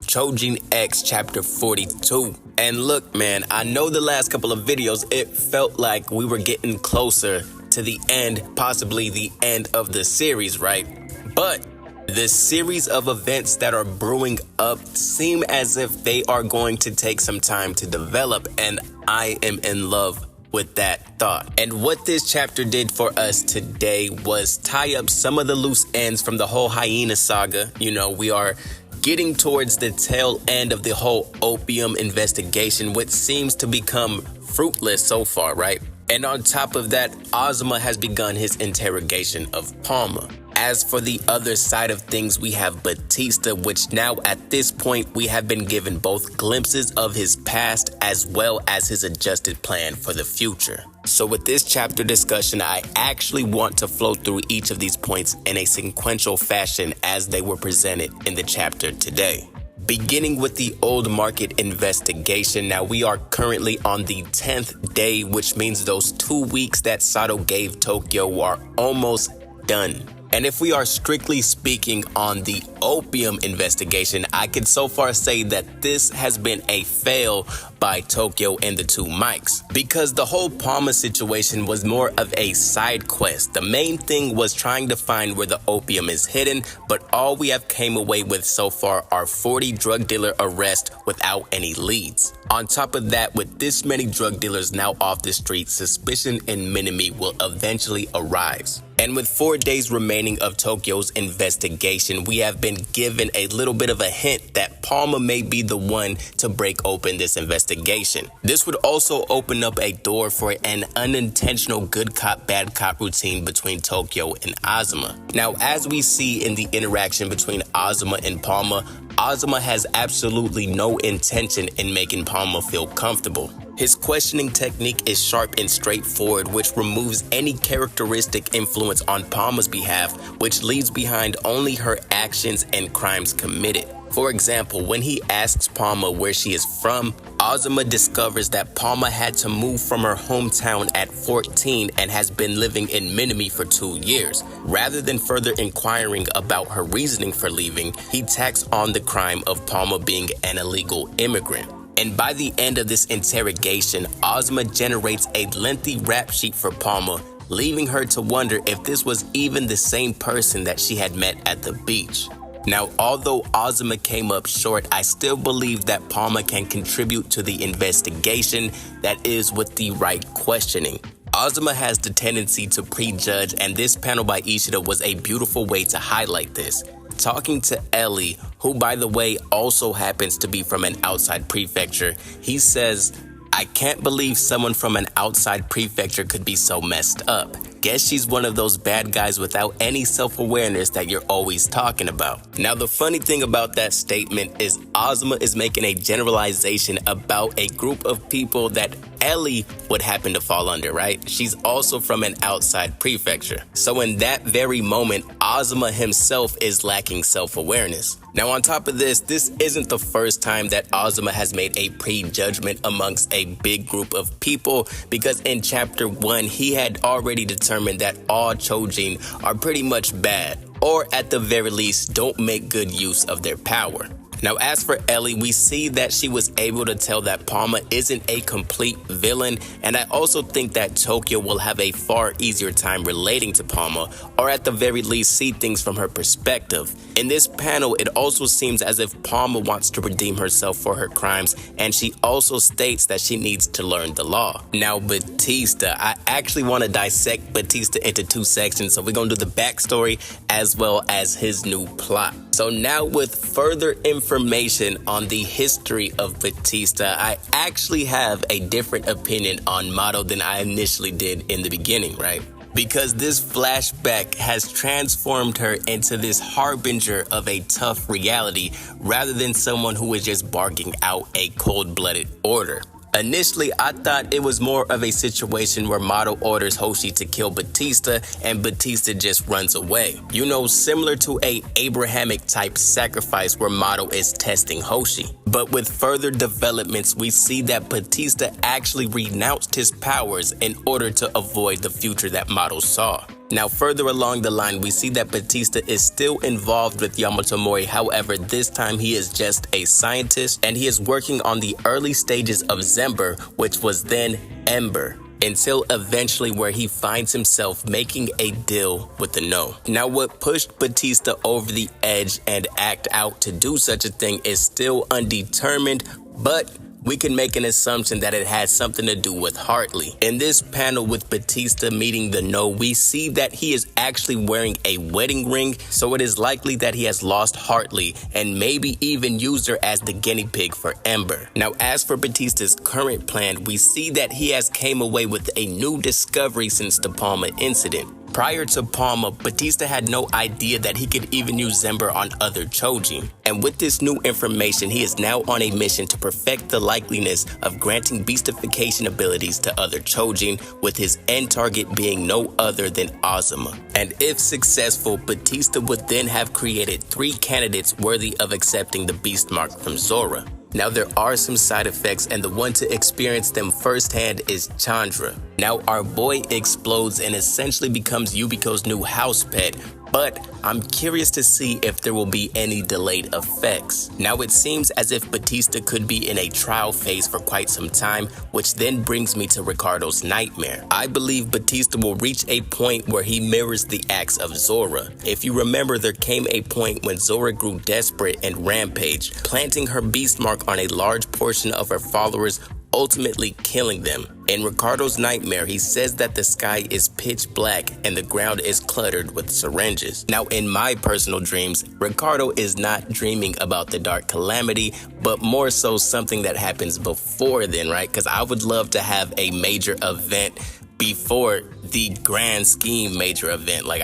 Choujin X Chapter 42. And look, man, I know the last couple of videos, it felt like we were getting closer to the end, possibly the end of the series, right? But the series of events that are brewing up seem as if they are going to take some time to develop, and I am in love with that thought. And what this chapter did for us today was tie up some of the loose ends from the whole hyena saga. You know, we are getting towards the tail end of the whole opium investigation, which seems to become fruitless so far, right? And on top of that, Azuma has begun his interrogation of Palma. As for the other side of things, we have Batista, which now at this point we have been given both glimpses of his past as well as his adjusted plan for the future. So with this chapter discussion, I actually want to flow through each of these points in a sequential fashion as they were presented in the chapter today. Beginning with the old market investigation, now we are currently on the 10th day, which means those 2 weeks that Sato gave Tokyo are almost done. And if we are strictly speaking on the opium investigation, I could so far say that this has been a fail by Tokyo and the two mics, because the whole Palma situation was more of a side quest. The main thing was trying to find where the opium is hidden, but all we have came away with so far are 40 drug dealer arrests without any leads. On top of that, with this many drug dealers now off the street, suspicion in Minami will eventually arise. And with 4 days remaining of Tokyo's investigation, we have been given a little bit of a hint that Palma may be the one to break open this investigation. This would also open up a door for an unintentional good cop, bad cop routine between Tokyo and Azuma. Now, as we see in the interaction between Azuma and Palma, Azuma has absolutely no intention in making Palma feel comfortable. His questioning technique is sharp and straightforward, which removes any characteristic influence on Palma's behalf, which leaves behind only her actions and crimes committed. For example, when he asks Palma where she is from, Azuma discovers that Palma had to move from her hometown at 14 and has been living in Minami for 2 years. Rather than further inquiring about her reasoning for leaving, he tacks on the crime of Palma being an illegal immigrant. And by the end of this interrogation, Azuma generates a lengthy rap sheet for Palma, leaving her to wonder if this was even the same person that she had met at the beach. Now, although Azuma came up short, I still believe that Palma can contribute to the investigation, that is, with the right questioning. Azuma has the tendency to prejudge, and this panel by Ishida was a beautiful way to highlight this. Talking to Ellie, who by the way also happens to be from an outside prefecture, he says, "I can't believe someone from an outside prefecture could be so messed up. Guess she's one of those bad guys without any self-awareness that you're always talking about." Now, the funny thing about that statement is Azuma is making a generalization about a group of people that Ellie would happen to fall under, right? She's also from an outside prefecture. So in that very moment, Azuma himself is lacking self-awareness. Now, on top of this isn't the first time that Azuma has made a prejudgment amongst a big group of people, because in chapter 1, he had already determined that all Choujin are pretty much bad, or at the very least, don't make good use of their power. Now, as for Ellie, we see that she was able to tell that Palma isn't a complete villain, and I also think that Tokyo will have a far easier time relating to Palma, or at the very least see things from her perspective. In this panel, it also seems as if Palma wants to redeem herself for her crimes, and she also states that she needs to learn the law. Now, Batista, I actually want to dissect Batista into 2 sections, so we're going to do the backstory as well as his new plot. So now, with further information on the history of Batista, I actually have a different opinion on Mato than I initially did in the beginning, right? Because this flashback has transformed her into this harbinger of a tough reality rather than someone who is just barking out a cold-blooded order. Initially, I thought it was more of a situation where Mato orders Hoshi to kill Batista and Batista just runs away. You know, similar to a Abrahamic type sacrifice where Mato is testing Hoshi. But with further developments, we see that Batista actually renounced his powers in order to avoid the future that Mato saw. Now, further along the line, we see that Batista is still involved with Yamato Mori. However, this time he is just a scientist and he is working on the early stages of Zember, which was then Ember, until eventually where he finds himself making a deal with the No. Now, what pushed Batista over the edge and act out to do such a thing is still undetermined, but we can make an assumption that it had something to do with Hartley. In this panel with Batista meeting the No, we see that he is actually wearing a wedding ring, so it is likely that he has lost Hartley and maybe even used her as the guinea pig for Ember. Now, as for Batista's current plan, we see that he has came away with a new discovery since the Palma incident. Prior to Palma, Batista had no idea that he could even use Zember on other Choujin. And with this new information, he is now on a mission to perfect the likeliness of granting beastification abilities to other Choujin, with his end target being no other than Azuma. And if successful, Batista would then have created 3 candidates worthy of accepting the beast mark from Zora. Now, there are some side effects, and the one to experience them firsthand is Chandra. Now, our boy explodes and essentially becomes Yubiko's new house pet, but I'm curious to see if there will be any delayed effects. Now, it seems as if Batista could be in a trial phase for quite some time, which then brings me to Ricardo's nightmare. I believe Batista will reach a point where he mirrors the acts of Zora. If you remember, there came a point when Zora grew desperate and rampaged, planting her beast mark on a large portion of her followers, ultimately killing them. In Ricardo's nightmare, he says that the sky is pitch black and the ground is cluttered with syringes. Now, in my personal dreams, Ricardo is not dreaming about the dark calamity, but more so something that happens before then, right? Because I would love to have a major event before the grand scheme major event. Like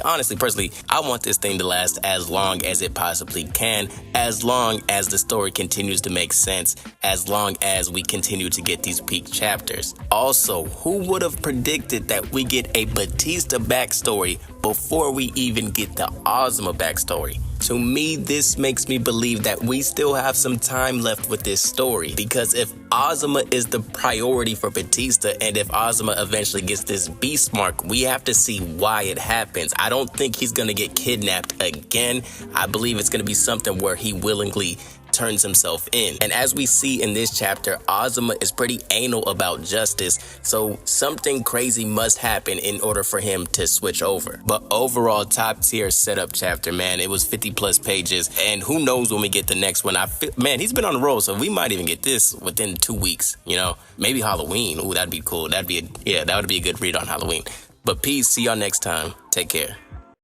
honestly, personally, I want this thing to last as long as it possibly can, as long as the story continues to make sense, as long as we continue to get these peak chapters. Also, who would have predicted that we get a Batista backstory before we even get the Azuma backstory? To me, this makes me believe that we still have some time left with this story, because if Azuma is the priority for Batista, and if Azuma eventually gets this beast mark, we have to see why it happens. I don't think he's gonna get kidnapped again. I believe it's gonna be something where he willingly turns himself in. And as we see in this chapter, Azuma is pretty anal about justice, so something crazy must happen in order for him to switch over. But overall, top tier setup chapter, man. It was 50 plus pages, and who knows when we get the next one. Man, he's been on the roll, so we might even get this within 2 weeks, you know? Maybe Halloween. Ooh, that'd be cool. That would be a good read on Halloween. But peace, see y'all next time. Take care.